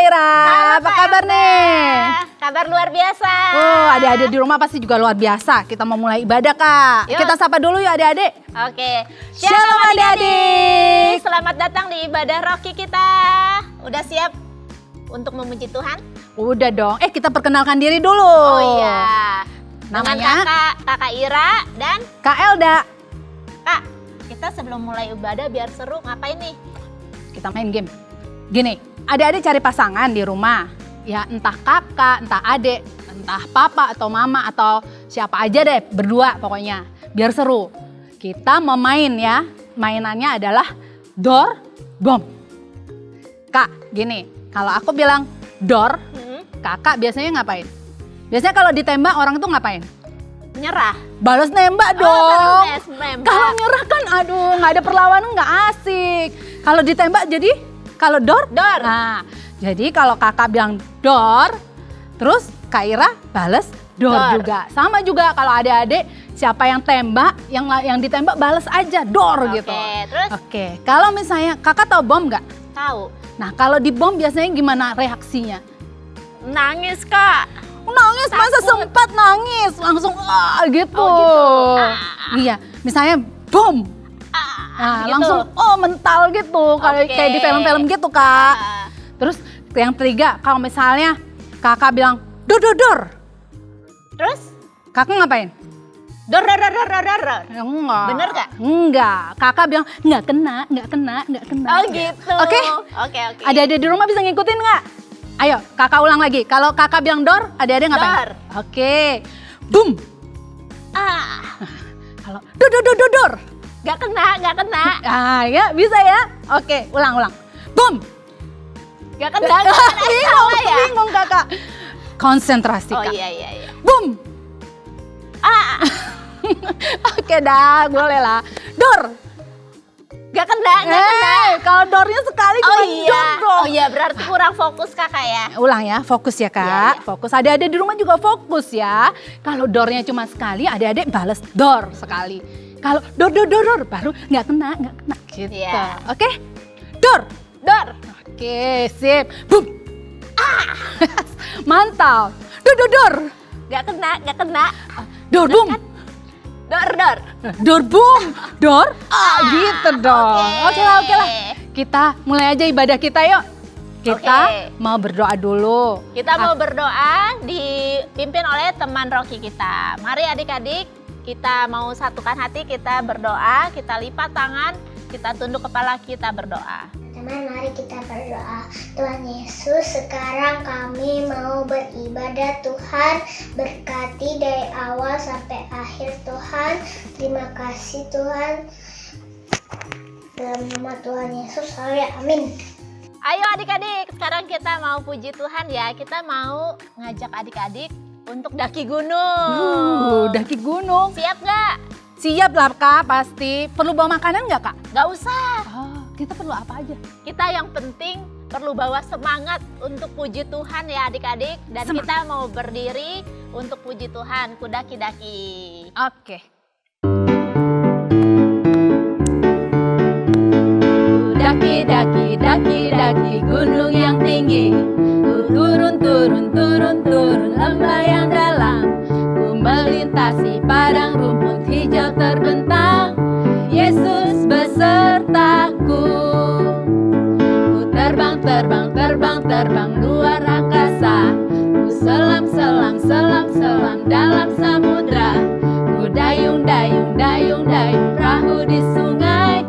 Ira, apa kabar nih? Kabar luar biasa. Oh, adik-adik di rumah pasti juga luar biasa. Kita mau mulai ibadah, Kak. Yuk. Kita sapa dulu yuk adik-adik. Oke. Shalom adik-adik. Selamat datang di ibadah Rocky kita. Udah siap untuk memuji Tuhan? Udah dong. Kita perkenalkan diri dulu. Oh iya. Namanya? Dengan kakak Ira dan Kak Elda. Kak. Kita sebelum mulai ibadah biar seru ngapain nih? Kita main game. Gini, adik-adik cari pasangan di rumah. Ya entah kakak, entah adik, entah papa atau mama atau siapa aja deh, berdua pokoknya. Biar seru. Kita mau main ya. Mainannya adalah door, bom. Kak, gini, kalau aku bilang door, kakak biasanya ngapain? Biasanya kalau ditembak orang itu ngapain? Nyerah. Balas nembak dong. Nembak. Kalau nyerah kan aduh nggak ada perlawanan nggak asik. Kalau ditembak jadi kalau door? Door. Nah, jadi kalau kakak bilang door, terus Kak Ira balas door juga. Sama juga kalau adik-adik siapa yang tembak, yang ditembak balas aja door gitu. Terus? Oke, kalau misalnya kakak tahu bom nggak? Tahu. Nah, kalau di bom biasanya gimana reaksinya? Nangis, Kak. Nangis, masa sempat nangis langsung gitu. Oh, gitu. Iya, misalnya bom. Nah, gitu. langsung mental gitu kayak di film-film gitu, Kak. Terus yang ketiga, kalau misalnya kakak bilang dor. Terus? Kakak ngapain? Dor. Ya, enggak. Bener gak? Enggak. Kakak bilang nggak kena. Oh gitu. Oke? Oke. Adik-adik di rumah bisa ngikutin nggak? Ayo, kakak ulang lagi. Kalau kakak bilang dor, adik-adik ngapain? Dor. Oke. Boom. Kalau dor. Gak kena. Ya bisa ya. Oke, ulang. Boom. Gak kena. Bingung kakak. Konsentrasi Oh kak. iya. Boom. Oke dah, boleh lah. Dor. Gak kena. Kalau dornya sekali cuma dor dong. Oh iya, berarti kurang fokus kakak ya. Ulang ya, fokus ya kak. Iya. Fokus, adik-adik di rumah juga fokus ya. Kalau dornya cuma sekali, adik-adik balas dor sekali. Kalau dor, baru nggak kena gitu. Iya. Oke, dor. Dor. Oke, sip. Boom. Mantap. Dor. Gak kena. Dor, boom. Dor. Dor, boom. Dor. Gitu dong. Oke lah. Kita mulai aja ibadah kita yuk. Kita mau berdoa dulu. Kita mau berdoa dipimpin oleh teman Rocky kita. Mari adik-adik, kita mau satukan hati, kita berdoa, kita lipat tangan, kita tunduk kepala, kita berdoa. Teman, mari kita berdoa. Tuhan Yesus, sekarang kami mau beribadah. Tuhan, berkati dari awal sampai akhir Tuhan. Terima kasih Tuhan. Dalam nama Tuhan Yesus, amin. Ayo adik-adik, sekarang kita mau puji Tuhan ya. Kita mau ngajak adik-adik untuk daki gunung. Daki gunung. Siap gak? Siap lah kak, pasti. Perlu bawa makanan nggak kak? Gak usah. Kita perlu apa aja? Kita yang penting perlu bawa semangat untuk puji Tuhan ya adik-adik. Dan kita mau berdiri untuk puji Tuhan, kudaki-daki. Oke. Daki gunung yang tinggi. Ku turun lembah yang dalam. Ku melintasi padang rumput hijau terbentang. Yesus besertaku. Ku terbang luar angkasa. Ku selam dalam samudra. Ku dayung perahu di sungai.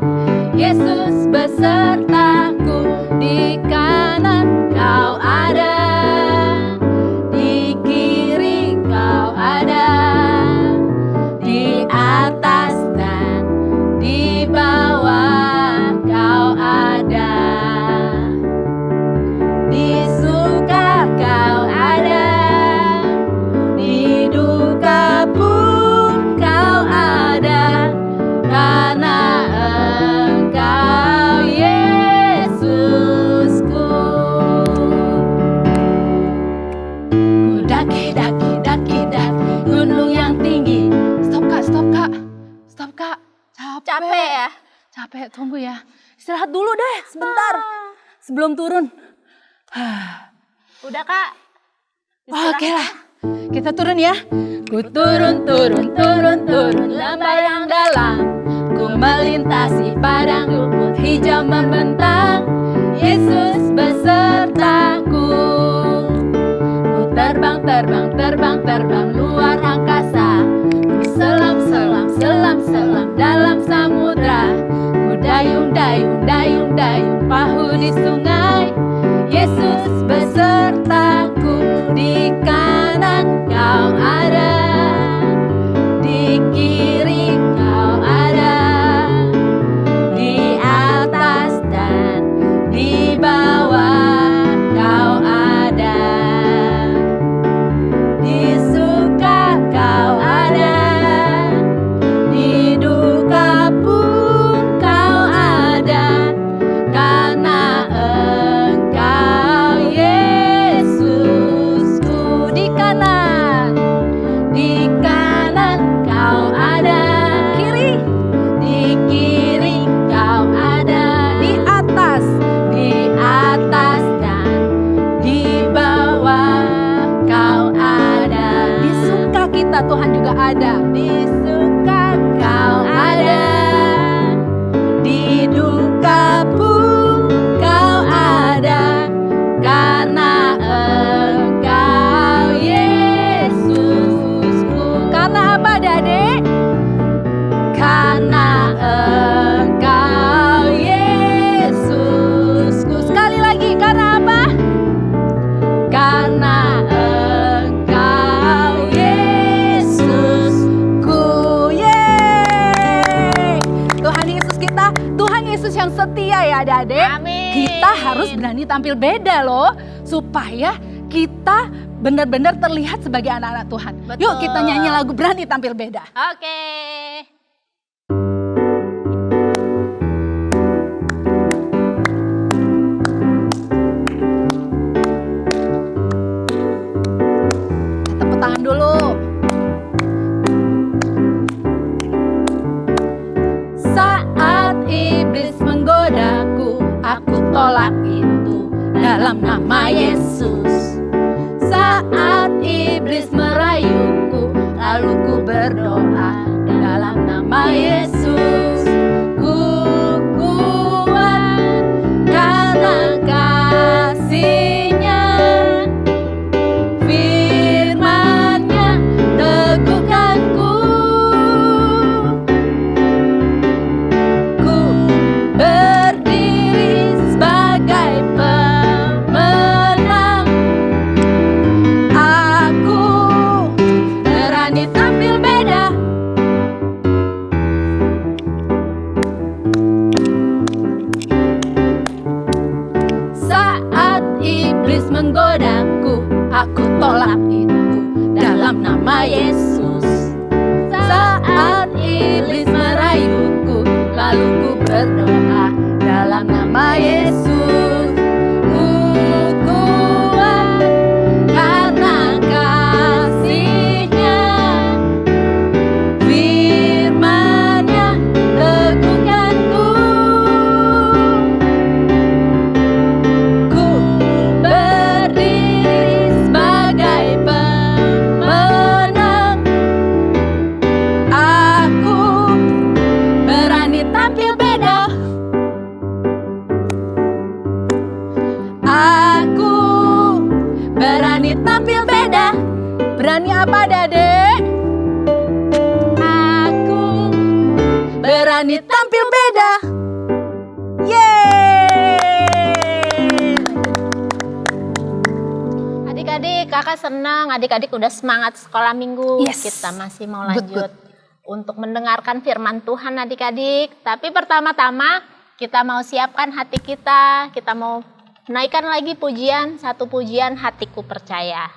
Yesus besertaku. Di kanan kau ada, di kiri kau ada, di atas dan di bawah kau ada, di suka kau ada, di duka pun kau ada, karena Engkau Yesusku. Ku daki gunung yang tinggi. Stop kak. Capek ya? Capek, tunggu ya. Istirahat dulu deh sebentar sebelum turun. Udah Kak. Oke lah, kita turun ya. Ku turun, turun, turun, turun lembah yang dalam. Ku melintasi padang rumput hijau membentang. Yesus besertaku. Ku terbang, terbang, terbang, terbang luar angkasa. Ku selam, selam, selam, selam dalam samudra. Ku dayung, dayung, dayung, dayung pahu di sungai. Yesus besertaku, di kanan kau ada, di kiri kau ada, di atas dan di bawah kau ada, di suka kau ada, di duka pun kau ada, karena Engkau Yesusku. Di kanan kau ada, di kiri kau ada, di atas dan di bawah kau ada. Di suka kita Tuhan juga ada, di suka kau ada, di duka pun kau ada, karena Engkau Yesusku. Karena apa Dek? Karena Engkau Yesusku. Sekali lagi, karena apa? Karena Engkau Yesusku. Yeay! Tuhan Yesus kita, Tuhan Yesus yang setia ya Adik-adik. Amin. Kita harus berani tampil beda loh, supaya kita benar-benar terlihat sebagai anak-anak Tuhan. Betul. Yuk kita nyanyi lagu Berani Tampil Beda. Oke. Tepuk tangan dulu. Saat iblis menggodaku, aku tolak itu dalam nama Yesus. Saat iblis merayuku, lalu ku berdoa dalam nama Yesus. Ku kuat karena kasih-Nya, firman-Nya teguhkanku. Ku berdiri sebagai pemenang. Aku berani tampil beda. Saat iblis menggodaku, aku tolak itu dalam nama Yesus. Saat iblis merayuku, lalu ku berdoa dalam nama Yesus. Ku kuat karena kasih-Nya, firman-Nya teguhkanku. Ku berdiri sebagai pemenang. Aku berani tampil beda. Aku berani tampil beda. Berani apa Dek? Aku berani tampil beda. Yeay! Adik-adik, kakak senang adik-adik udah semangat sekolah minggu. Yes. Kita masih mau Good, lanjut untuk mendengarkan firman Tuhan adik-adik. Tapi pertama-tama kita mau siapkan hati kita. Kita mau naikkan lagi pujian, satu pujian Hatiku Percaya.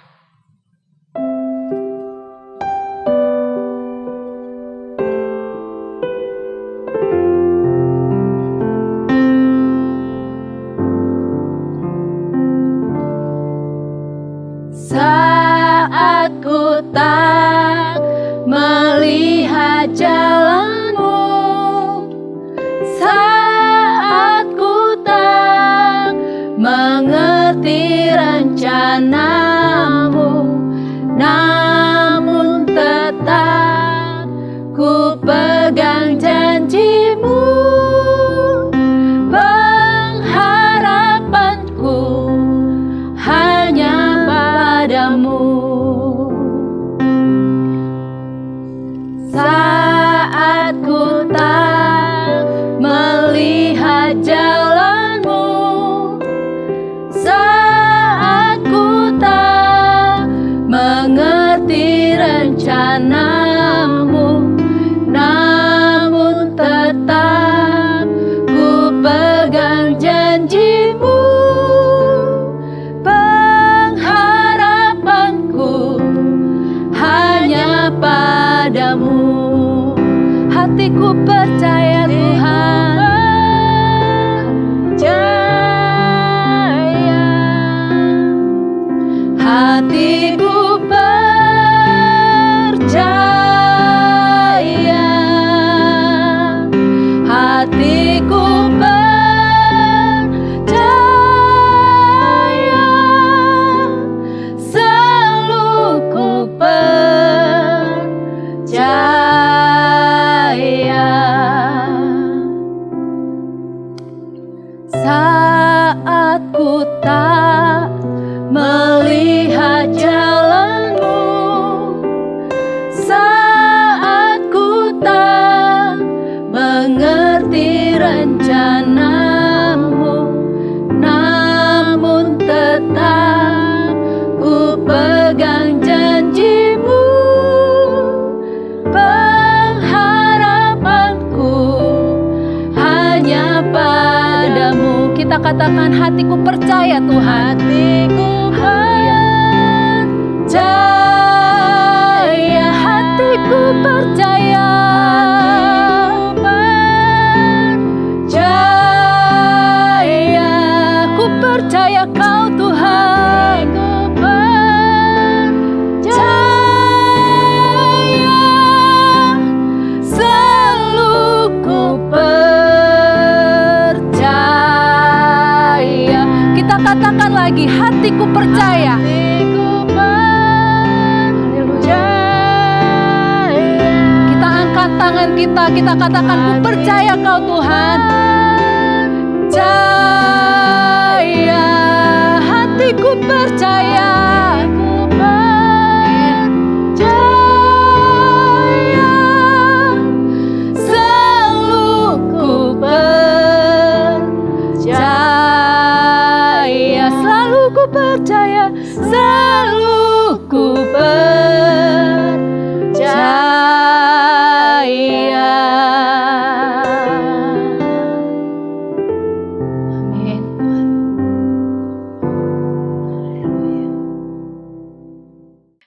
Saat ku tak melihat jalanmu, saat ku tak mengerti rencana rencanamu, namun tetap ku pegang janjimu. Pengharapanku hanya padamu. Saat ku tak melihat jalanmu, saat ku tak mengerti rencanamu, namun tetap ku pegang janjimu. Pengharapanku hanya padamu. Hatiku percaya Tuhan, percaya. Hatiku percaya, hatiku percaya, selalu ku percaya. Saat ku tak melihat jalanmu, saat ku tak mengerti rencanamu, namun tetap ku pegang janjimu. Pengharapanku hanya padamu. Kita katakan, hatiku percaya Tuhan. Hatiku percaya, hatiku percaya, percaya, ku percaya Kau Tuhan. Percaya, selalu ku percaya. Kita katakan lagi, hatiku percaya. Kita angkat tangan kita katakan, ku percaya Kau Tuhan. Percaya, hatiku percaya. Percaya, selalu ku percaya. Selalu ku percaya, selalu ku percaya. Amin Tuhan. Haleluya.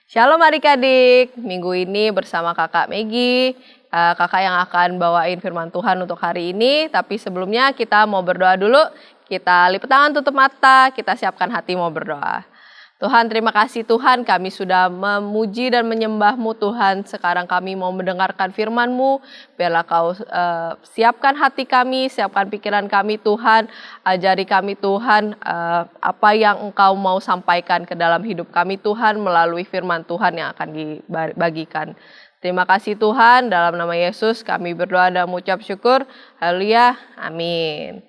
Shalom adik-adik, minggu ini bersama kakak Megi, kakak yang akan bawain firman Tuhan untuk hari ini. Tapi sebelumnya kita mau berdoa dulu, kita lipat tangan, tutup mata, kita siapkan hati mau berdoa. Tuhan, terima kasih Tuhan, kami sudah memuji dan menyembah-Mu Tuhan. Sekarang kami mau mendengarkan firman-Mu, biarlah Kau siapkan hati kami, siapkan pikiran kami Tuhan. Ajari kami Tuhan apa yang Engkau mau sampaikan ke dalam hidup kami Tuhan melalui firman Tuhan yang akan dibagikan. Terima kasih Tuhan, dalam nama Yesus kami berdoa dan mengucap syukur. Haleluya, amin.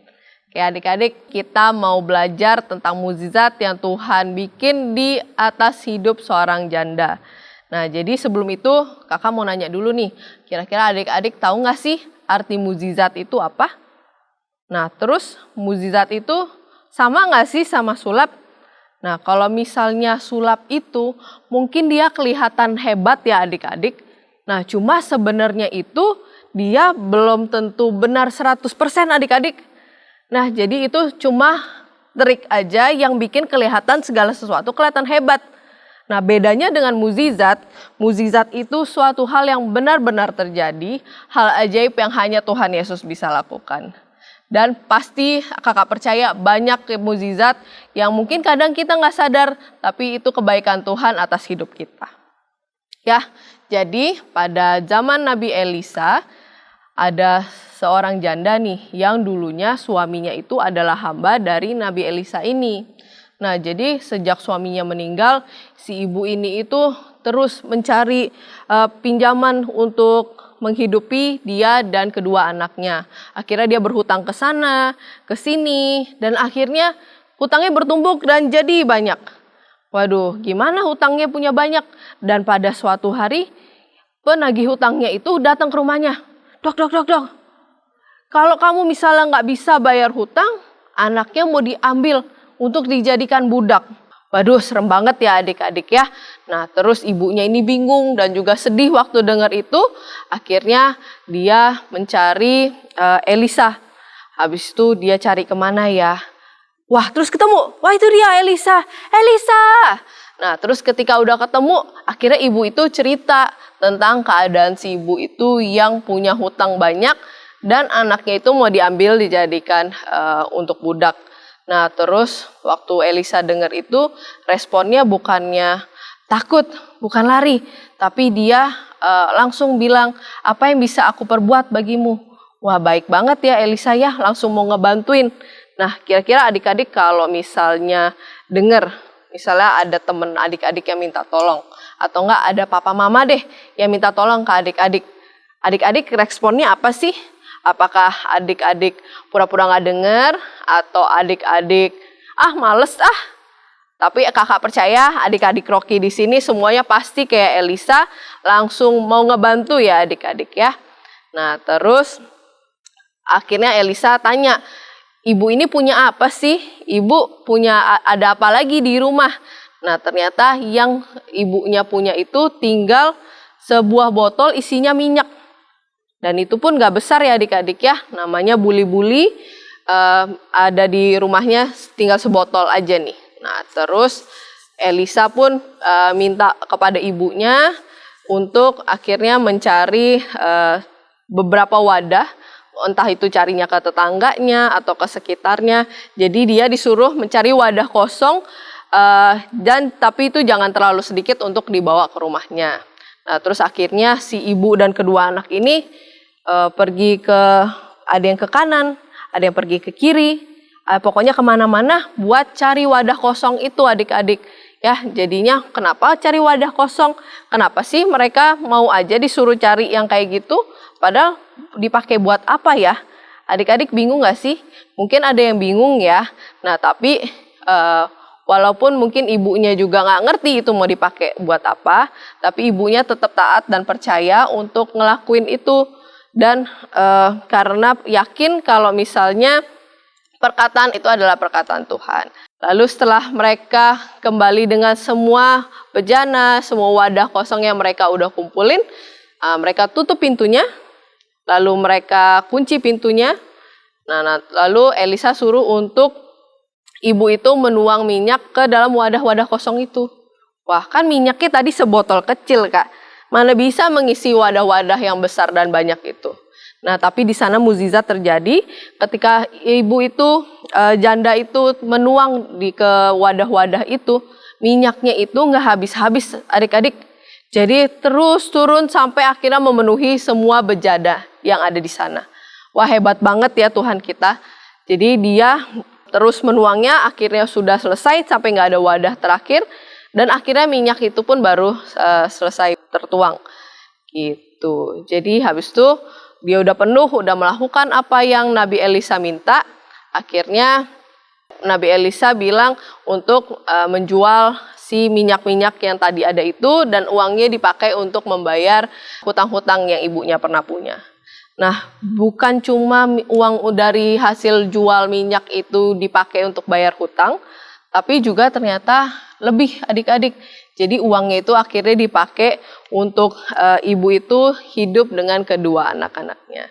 Oke adik-adik, kita mau belajar tentang mukjizat yang Tuhan bikin di atas hidup seorang janda. Nah jadi sebelum itu kakak mau nanya dulu nih, kira-kira adik-adik tahu nggak sih arti mukjizat itu apa? Nah terus mukjizat itu sama nggak sih sama sulap? Nah kalau misalnya sulap itu mungkin dia kelihatan hebat ya adik-adik. Nah cuma sebenarnya itu dia belum tentu benar 100% adik-adik. Nah jadi itu cuma trik aja yang bikin kelihatan segala sesuatu kelihatan hebat. Nah bedanya dengan mukjizat, mukjizat itu suatu hal yang benar-benar terjadi, hal ajaib yang hanya Tuhan Yesus bisa lakukan. Dan pasti kakak percaya banyak mukjizat yang mungkin kadang kita nggak sadar, tapi itu kebaikan Tuhan atas hidup kita. Ya, jadi pada zaman Nabi Elisa ada seorang janda nih yang dulunya suaminya itu adalah hamba dari Nabi Elisa ini. Nah, jadi sejak suaminya meninggal, si ibu ini itu terus mencari pinjaman untuk menghidupi dia dan kedua anaknya. Akhirnya dia berhutang ke sana, ke sini, dan akhirnya hutangnya bertumpuk dan jadi banyak. Waduh, gimana hutangnya punya banyak? Dan pada suatu hari, penagih hutangnya itu datang ke rumahnya. Dok, kalau kamu misalnya nggak bisa bayar hutang, anaknya mau diambil untuk dijadikan budak. Waduh, serem banget ya adik-adik ya. Nah, terus ibunya ini bingung dan juga sedih waktu dengar itu. Akhirnya dia mencari Elisa. Habis itu dia cari kemana ya? Wah, terus ketemu. Wah, itu dia Elisa. Elisa! Nah, terus ketika udah ketemu, akhirnya ibu itu cerita tentang keadaan si ibu itu yang punya hutang banyak dan anaknya itu mau diambil dijadikan untuk budak. Nah, terus waktu Elisa dengar itu, responnya bukannya takut, bukan lari, tapi dia langsung bilang, apa yang bisa aku perbuat bagimu? Wah, baik banget ya Elisa ya, langsung mau ngebantuin. Nah, kira-kira adik-adik kalau misalnya dengar, misalnya ada temen adik-adik yang minta tolong, atau enggak ada papa mama deh yang minta tolong ke adik-adik. Adik-adik responnya apa sih? Apakah adik-adik pura-pura nggak dengar atau adik-adik males ah? Tapi kakak percaya adik-adik Rocky di sini semuanya pasti kayak Elisa langsung mau ngebantu ya adik-adik ya. Nah, terus akhirnya Elisa tanya, ibu ini punya apa sih? Ibu punya ada apa lagi di rumah? Nah, ternyata yang ibunya punya itu tinggal sebuah botol isinya minyak. Dan itu pun gak besar ya adik-adik ya, namanya buli-buli, ada di rumahnya tinggal sebotol aja nih. Nah, terus Elisa pun minta kepada ibunya untuk akhirnya mencari beberapa wadah, entah itu carinya ke tetangganya atau ke sekitarnya. Jadi dia disuruh mencari wadah kosong, dan tapi itu jangan terlalu sedikit untuk dibawa ke rumahnya. Nah, terus akhirnya si ibu dan kedua anak ini pergi ada yang ke kanan, ada yang pergi ke kiri, pokoknya kemana-mana buat cari wadah kosong itu adik-adik. Ya, jadinya kenapa cari wadah kosong? Kenapa sih mereka mau aja disuruh cari yang kayak gitu? Padahal dipakai buat apa ya? Adik-adik bingung gak sih? Mungkin ada yang bingung ya. Nah, tapi walaupun mungkin ibunya juga nggak ngerti itu mau dipakai buat apa, tapi ibunya tetap taat dan percaya untuk ngelakuin itu. Dan karena yakin kalau misalnya perkataan itu adalah perkataan Tuhan. Lalu setelah mereka kembali dengan semua bejana, semua wadah kosong yang mereka udah kumpulin, mereka tutup pintunya, lalu mereka kunci pintunya. Nah, lalu Elisa suruh untuk ibu itu menuang minyak ke dalam wadah-wadah kosong itu. Wah, kan minyaknya tadi sebotol kecil, Kak. Mana bisa mengisi wadah-wadah yang besar dan banyak itu. Nah, tapi di sana mukjizat terjadi ketika ibu itu, janda itu menuang ke wadah-wadah itu, minyaknya itu nggak habis-habis adik-adik. Jadi terus turun sampai akhirnya memenuhi semua bejana yang ada di sana. Wah, hebat banget ya Tuhan kita. Jadi dia terus menuangnya, akhirnya sudah selesai sampai nggak ada wadah terakhir. Dan akhirnya minyak itu pun baru selesai tertuang. Gitu. Jadi habis itu dia udah penuh, udah melakukan apa yang Nabi Elisa minta. Akhirnya Nabi Elisa bilang untuk menjual si minyak-minyak yang tadi ada itu. Dan uangnya dipakai untuk membayar hutang-hutang yang ibunya pernah punya. Nah, bukan cuma uang dari hasil jual minyak itu dipakai untuk bayar hutang. Tapi juga ternyata lebih adik-adik. Jadi uangnya itu akhirnya dipakai untuk ibu itu hidup dengan kedua anak-anaknya.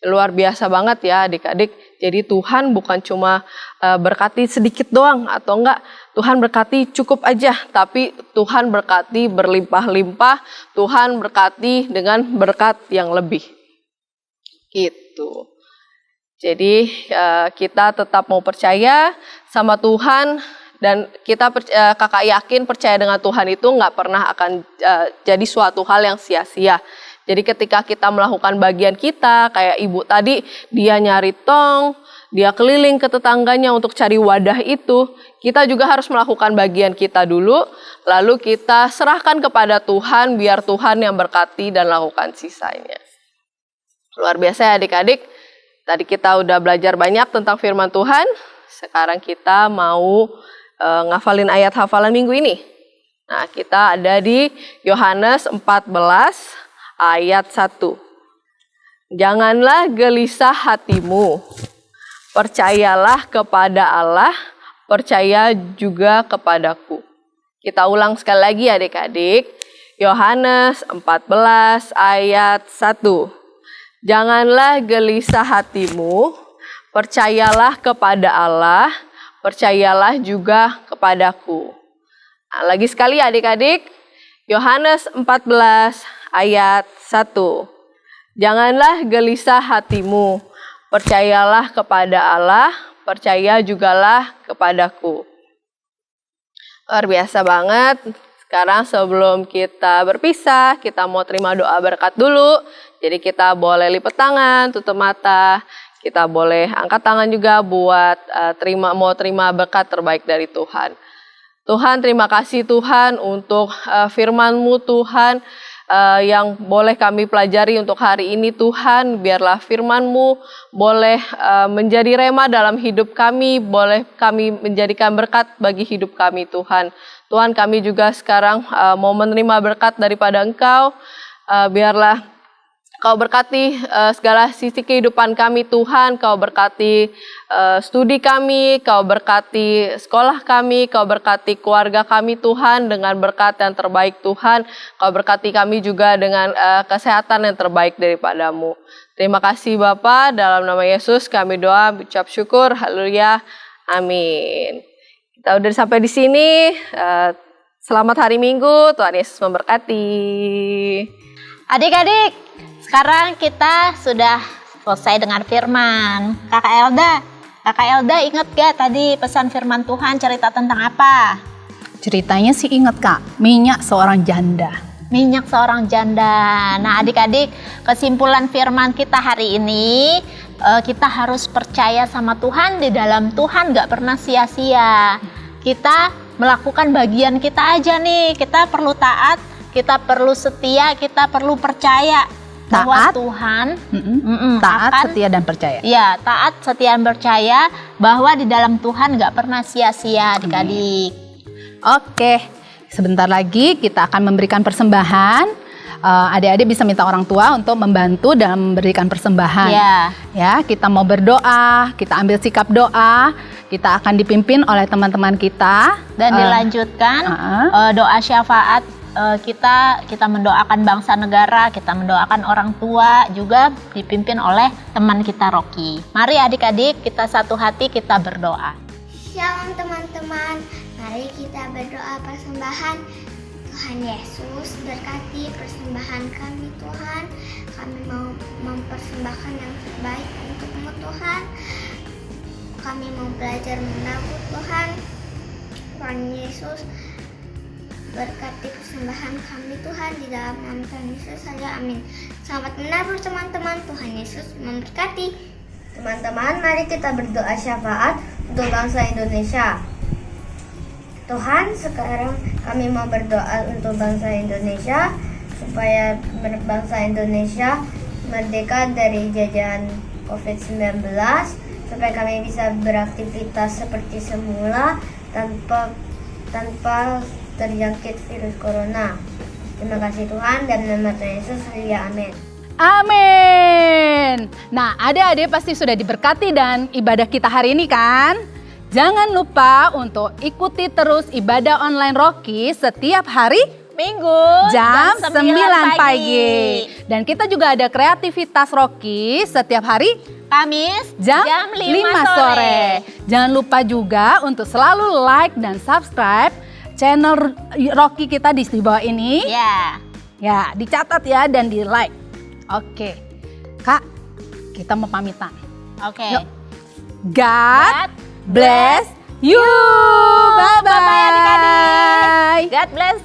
Luar biasa banget ya adik-adik. Jadi Tuhan bukan cuma berkati sedikit doang atau enggak. Tuhan berkati cukup aja. Tapi Tuhan berkati berlimpah-limpah. Tuhan berkati dengan berkat yang lebih. Gitu. Jadi kita tetap mau percaya sama Tuhan dan kita kakak yakin percaya dengan Tuhan itu nggak pernah akan jadi suatu hal yang sia-sia. Jadi ketika kita melakukan bagian kita, kayak ibu tadi dia nyari tong, dia keliling ke tetangganya untuk cari wadah itu, kita juga harus melakukan bagian kita dulu, lalu kita serahkan kepada Tuhan, biar Tuhan yang berkati dan lakukan sisanya. Luar biasa ya adik-adik, tadi kita udah belajar banyak tentang firman Tuhan, sekarang kita mau ngafalin ayat hafalan minggu ini. Nah, kita ada di Yohanes 14 ayat 1. Janganlah gelisah hatimu, percayalah kepada Allah, percaya juga kepadaku. Kita ulang sekali lagi adik-adik. Yohanes 14 ayat 1. Janganlah gelisah hatimu, percayalah kepada Allah, percayalah juga kepadaku. Nah, lagi sekali adik-adik. Yohanes 14 ayat 1. Janganlah gelisah hatimu, percayalah kepada Allah, percaya jugalah kepadaku. Luar biasa banget. Sekarang sebelum kita berpisah, kita mau terima doa berkat dulu. Jadi kita boleh lipat tangan, tutup mata. Kita boleh angkat tangan juga buat terima berkat terbaik dari Tuhan. Tuhan, terima kasih Tuhan untuk firman-Mu Tuhan. Yang boleh kami pelajari untuk hari ini Tuhan, biarlah firman-Mu boleh menjadi rema dalam hidup kami, boleh kami menjadikan berkat bagi hidup kami Tuhan. Tuhan, kami juga sekarang mau menerima berkat daripada Engkau, biarlah Kau berkati segala sisi kehidupan kami Tuhan, Kau berkati studi kami, Kau berkati sekolah kami, Kau berkati keluarga kami Tuhan dengan berkat yang terbaik Tuhan, Kau berkati kami juga dengan kesehatan yang terbaik daripada-Mu. Terima kasih Bapa, dalam nama Yesus kami doa, ucap syukur, haleluya, amin. Kita udah sampai di sini, selamat hari Minggu, Tuhan Yesus memberkati. Adik-adik, sekarang kita sudah selesai dengan firman. Kakak Elda ingat gak tadi pesan firman Tuhan cerita tentang apa? Ceritanya sih inget Kak, minyak seorang janda. Minyak seorang janda. Nah adik-adik, kesimpulan firman kita hari ini, kita harus percaya sama Tuhan, di dalam Tuhan gak pernah sia-sia. Kita melakukan bagian kita aja nih, kita perlu taat, kita perlu setia, kita perlu percaya. Bahwa Taat, Tuhan taat, akan, setia dan percaya. Ya, taat, setia dan percaya bahwa di dalam Tuhan gak pernah sia-sia adik-adik. Oke, sebentar lagi kita akan memberikan persembahan. Adik-adik bisa minta orang tua untuk membantu dalam memberikan persembahan. Ya, kita mau berdoa, kita ambil sikap doa. Kita akan dipimpin oleh teman-teman kita. Dan dilanjutkan doa syafaat. Kita mendoakan bangsa negara, kita mendoakan orang tua, juga dipimpin oleh teman kita Rocky. Mari adik-adik kita satu hati, kita berdoa. Shalom teman-teman, mari kita berdoa persembahan. Tuhan Yesus berkati persembahan kami Tuhan. Kami mau mempersembahkan yang terbaik untuk-Mu Tuhan. Kami mau belajar menabur Tuhan. Tuhan Yesus berkati persembahan kami Tuhan, di dalam nama Tuhan Yesus saja, amin. Selamat menabur teman-teman, Tuhan Yesus memberkati. Teman-teman, mari kita berdoa syafaat untuk bangsa Indonesia. Tuhan, sekarang kami mau berdoa untuk bangsa Indonesia, supaya bangsa Indonesia merdeka dari jajahan COVID-19, supaya kami bisa beraktivitas seperti semula tanpa terjangkit virus corona. Terima kasih Tuhan, dan nama Tuhan Yesus, haleluya, amin. Amin. Nah, adik-adik pasti sudah diberkati dan ibadah kita hari ini kan? Jangan lupa untuk ikuti terus ibadah online Rocky setiap hari Minggu jam 9 pagi. Dan kita juga ada kreativitas Rocky setiap hari Kamis jam 5 sore. Jangan lupa juga untuk selalu like dan subscribe channel Rocky kita di bawah ini. Ya, dicatat ya dan di like. Oke. Kak, kita mau pamitan. Oke. Yuk. God bless you. Bye-bye. Bye-bye adik-adik. God bless